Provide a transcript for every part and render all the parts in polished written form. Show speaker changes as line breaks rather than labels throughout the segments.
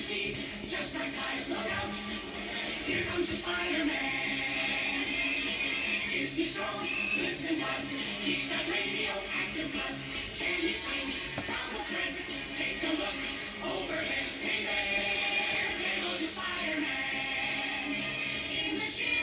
see, just like eyes look out. Here comes the Spider-Man. Is he strong? Listen, bud. He's got radioactive blood. Can he swing from a thread? Take a look overhead. Hey there, there goes the Spider-Man. In the chill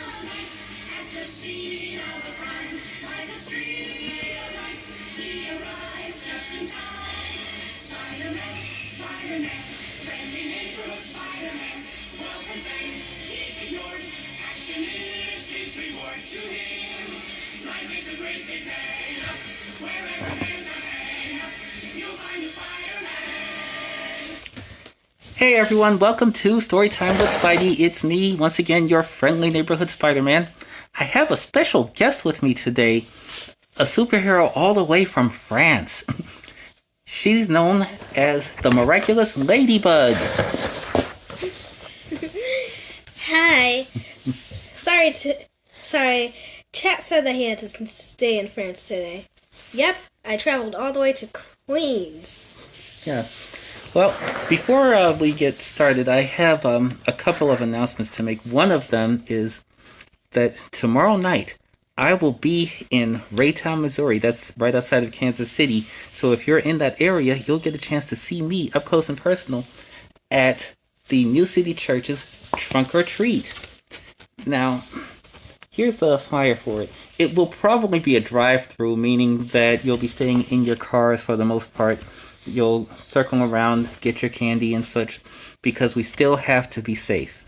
of night, at the scene of a crime, by the street of lights, he arrives just in time. Spider-Man, Spider-Man, friendly neighborhood Spider-Man. Wealth and fame, he's ignored. Action is his reward to him. Life is a great big day. Wherever there's a hang, you'll find a Spider-Man.
Hey everyone, welcome to Storytime with Spidey. It's me, once again, your friendly neighborhood Spider-Man. I have a special guest with me today, a superhero all the way from France. She's known as the Miraculous Ladybug.
Hi. Sorry. Chat said that he had to stay in France today. Yep, I traveled all the way to Queens.
Yeah. Well, before we get started, I have a couple of announcements to make. One of them is that tomorrow night I will be in Raytown, Missouri. That's right outside of Kansas City. So if you're in that area, you'll get a chance to see me up close and personal at the New City Church's Trunk or Treat. Now, here's the flyer for it. It will probably be a drive-through, meaning that you'll be staying in your cars for the most part. You'll circle around, get your candy and such, because we still have to be safe.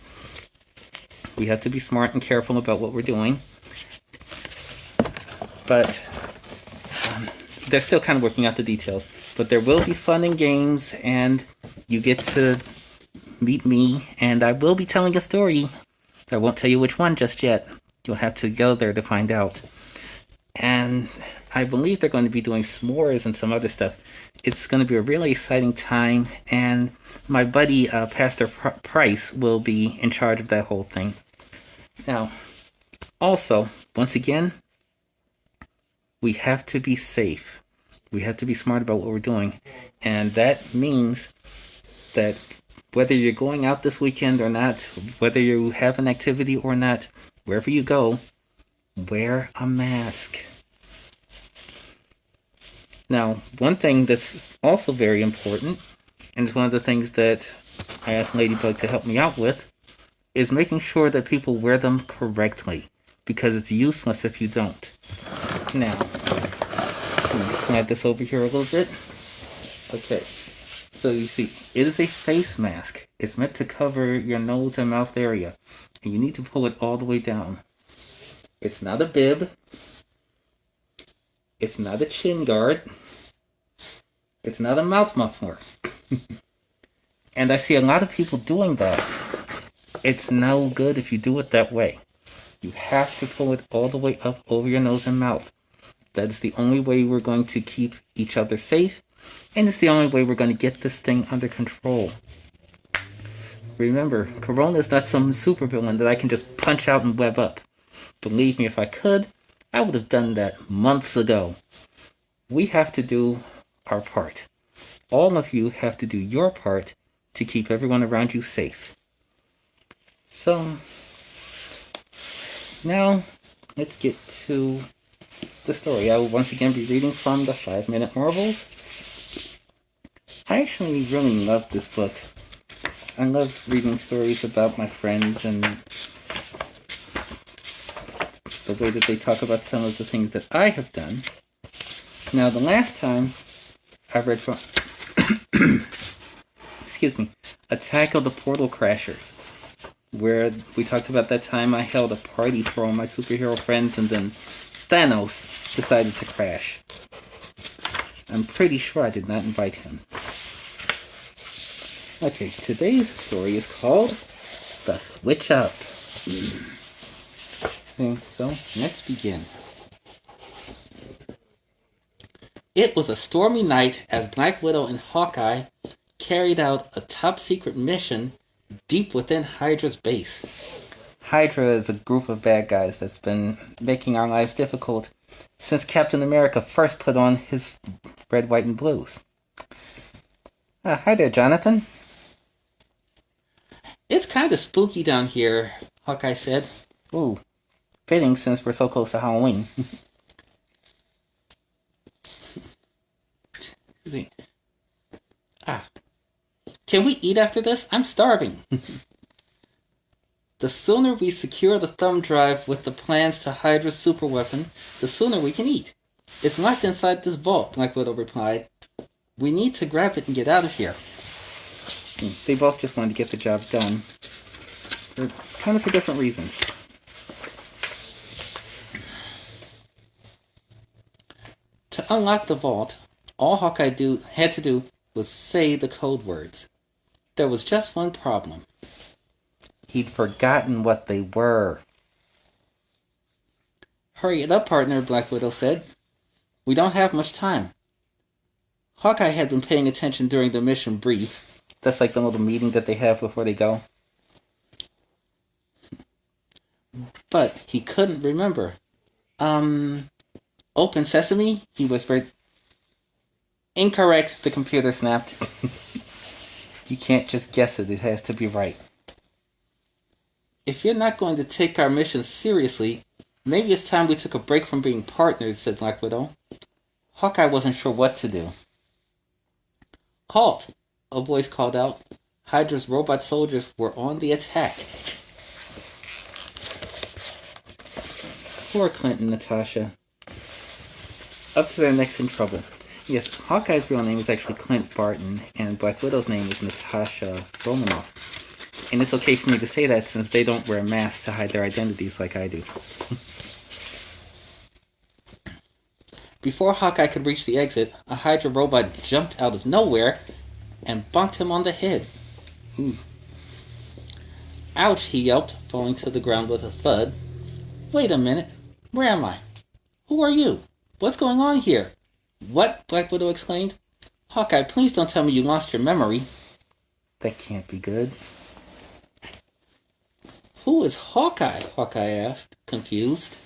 We have to be smart and careful about what we're doing. But they're still kind of working out the details. But there will be fun and games, and you get to meet me, and I will be telling a story. I won't tell you which one just yet. You'll have to go there to find out. And I believe they're going to be doing s'mores and some other stuff. It's going to be a really exciting time, and my buddy, Pastor Price, will be in charge of that whole thing. Now, also, once again, we have to be safe. We have to be smart about what we're doing. And that means that whether you're going out this weekend or not, whether you have an activity or not, wherever you go, wear a mask. Now, one thing that's also very important, and it's one of the things that I asked Ladybug to help me out with, is making sure that people wear them correctly, because it's useless if you don't. Now, let me slide this over here a little bit. Okay, so you see, it is a face mask. It's meant to cover your nose and mouth area, and you need to pull it all the way down. It's not a bib. It's not a chin guard. It's not a mouth muffler. And I see a lot of people doing that. It's no good if you do it that way. You have to pull it all the way up over your nose and mouth. That is the only way we're going to keep each other safe, and it's the only way we're going to get this thing under control. Remember, Corona is not some supervillain that I can just punch out and web up. Believe me, if I could, I would have done that months ago. We have to do our part. All of you have to do your part to keep everyone around you safe. So, now, let's get to the story. I will once again be reading from the 5-Minute Marvels. I actually really love this book. I love reading stories about my friends and the way that they talk about some of the things that I have done. Now, the last time I read from Attack of the Portal Crashers, where we talked about that time I held a party for all my superhero friends and then Thanos decided to crash. I'm pretty sure I did not invite him. Okay, today's story is called The Switch Up. Okay, so let's begin. It was a stormy night as Black Widow and Hawkeye carried out a top-secret mission deep within Hydra's base. Hydra is a group of bad guys that's been making our lives difficult since Captain America first put on his red, white, and blues. Hi there, Jonathan. kind of spooky down here, Hawkeye said. Ooh, fitting since we're so close to Halloween. See. Can we eat after this? I'm starving. The sooner we secure the thumb drive with the plans to Hydra's superweapon, the sooner we can eat. It's locked inside this vault, Black Widow replied. We need to grab it and get out of here. They both just wanted to get the job done. They're kind of for different reasons. To unlock the vault, all Hawkeye had to do was say the code words. There was just one problem. He'd forgotten what they were. Hurry it up, partner, Black Widow said. We don't have much time. Hawkeye had been paying attention during the mission brief. That's like the little meeting that they have before they go. But he couldn't remember. Open sesame? He whispered. Incorrect, the computer snapped. You can't just guess it, it has to be right. If you're not going to take our mission seriously, maybe it's time we took a break from being partners, said Black Widow. Hawkeye wasn't sure what to do. Halt! A voice called out. Hydra's robot soldiers were on the attack. Poor Clint and Natasha. Up to their necks in trouble. Yes, Hawkeye's real name is actually Clint Barton, and Black Widow's name is Natasha Romanoff. And it's okay for me to say that since they don't wear masks to hide their identities like I do. Before Hawkeye could reach the exit, a Hydra robot jumped out of nowhere and bonked him on the head. Ooh. Ouch, he yelped, falling to the ground with a thud. Wait a minute. Where am I? Who are you? What's going on here? What? Black Widow exclaimed. Hawkeye, please don't tell me you lost your memory. That can't be good. Who is Hawkeye? Hawkeye asked, confused.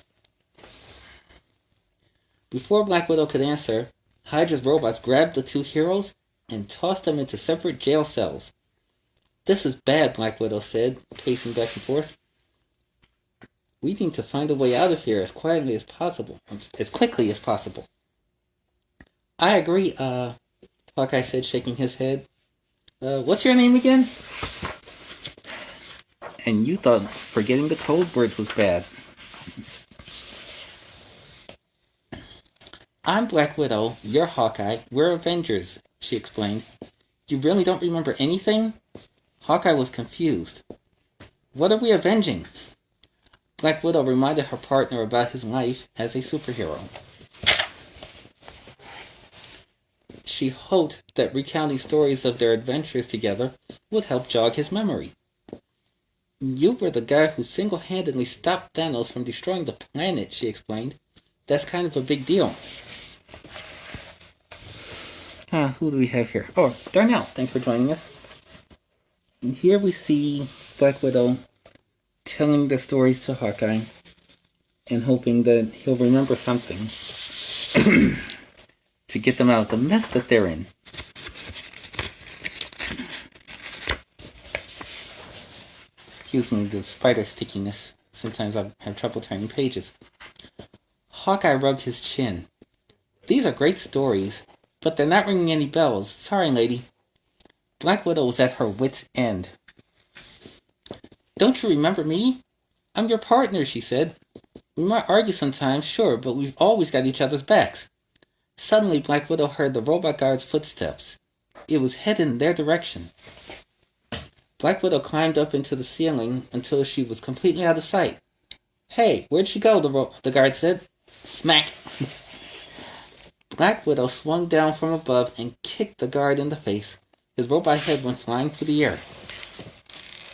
Before Black Widow could answer, Hydra's robots grabbed the two heroes and tossed them into separate jail cells. This is bad, Black Widow said, pacing back and forth. We need to find a way out of here as quickly as possible. I agree, Hawkeye said, shaking his head. What's your name again? And you thought forgetting the code words was bad. I'm Black Widow, you're Hawkeye, we're Avengers, she explained. You really don't remember anything? Hawkeye was confused. What are we avenging? Black Widow reminded her partner about his life as a superhero. She hoped that recounting stories of their adventures together would help jog his memory. You were the guy who single-handedly stopped Thanos from destroying the planet, she explained. That's kind of a big deal. Who do we have here? Oh, Darnell, thanks for joining us. And here we see Black Widow telling the stories to Hawkeye and hoping that he'll remember something to get them out of the mess that they're in. Excuse me, the spider stickiness. Sometimes I have trouble turning pages. Hawkeye rubbed his chin. These are great stories, but they're not ringing any bells. Sorry, lady. Black Widow was at her wit's end. Don't you remember me? I'm your partner, she said. We might argue sometimes, sure, but we've always got each other's backs. Suddenly, Black Widow heard the robot guard's footsteps. It was headed in their direction. Black Widow climbed up into the ceiling until she was completely out of sight. Hey, where'd she go? The guard said. Smack! Black Widow swung down from above and kicked the guard in the face. His robot head went flying through the air.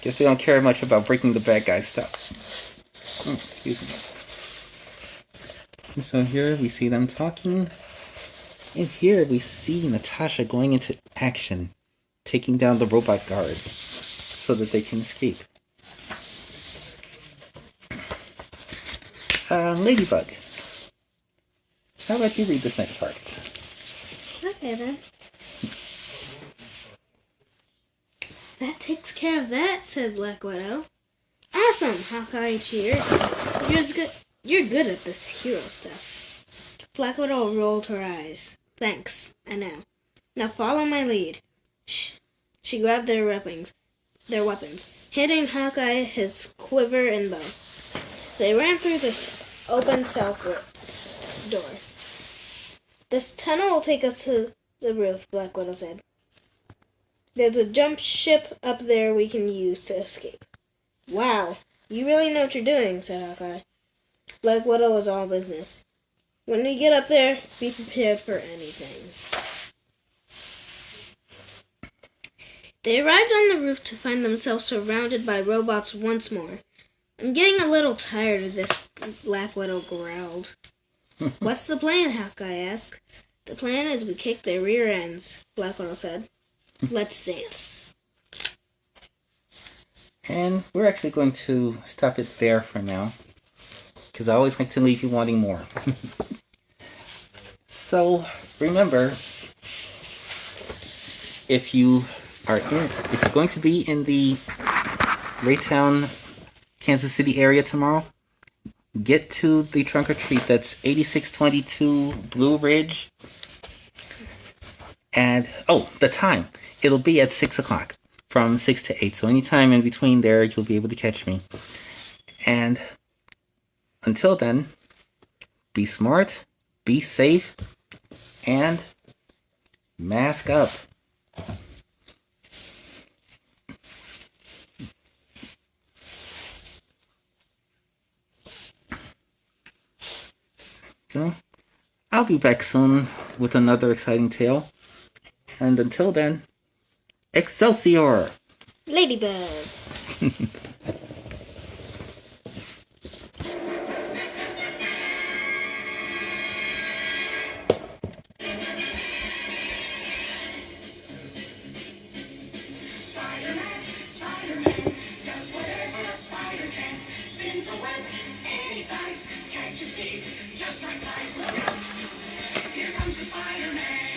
Guess they don't care much about breaking the bad guy's stuff. Excuse me. And so here we see them talking. And here we see Natasha going into action, taking down the robot guard so that they can escape. Ladybug. How about you read this next part?
Okay then. That takes care of that, said Black Widow. Awesome, Hawkeye cheered. You're good at this hero stuff. Black Widow rolled her eyes. Thanks, I know. Now follow my lead. She grabbed their weapons, handing Hawkeye his quiver and bow. They ran through this open south door. This tunnel will take us to the roof, Black Widow said. There's a jump ship up there we can use to escape. Wow, you really know what you're doing, said Hawkeye. Black Widow was all business. When we get up there, be prepared for anything. They arrived on the roof to find themselves surrounded by robots once more. I'm getting a little tired of this, Black Widow growled. What's the plan? Hawkeye asked. The plan is we kick their rear ends, Black Widow said. Let's dance.
And we're actually going to stop it there for now, because I always like to leave you wanting more. So remember, if you're going to be in the Raytown, Kansas City area tomorrow, get to the trunk or treat. That's 8622 Blue Ridge. And the time. It'll be at 6 o'clock, from 6 to 8. So anytime in between there, you'll be able to catch me. And until then, be smart, be safe, and mask up. So, I'll be back soon with another exciting tale. And until then, Excelsior!
Ladybug.
Spider-Man does whatever a spider can. Spins a web any size, catches thieves just like flies. Look out! Here comes the Spider-Man.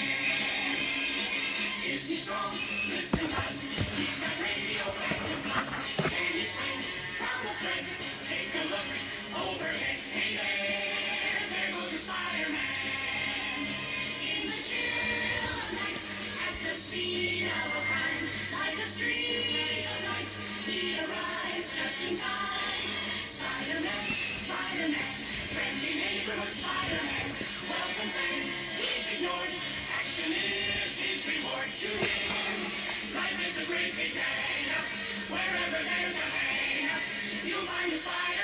Is he strong? Listen, bud. He's got radioactive blood. Can he swing from a thread? Take a look overhead. Hey there, there goes the Spider-Man. In the chill of night, at the scene of a crime, like a streak of light, he arrives just in time. Spider-Man, Spider-Man, friendly neighborhood Spider-Man. Welcome fame, he's ignored. Action is his reward to him. Life is a great big day. Wherever there's a hang, you'll find a Spider-Man.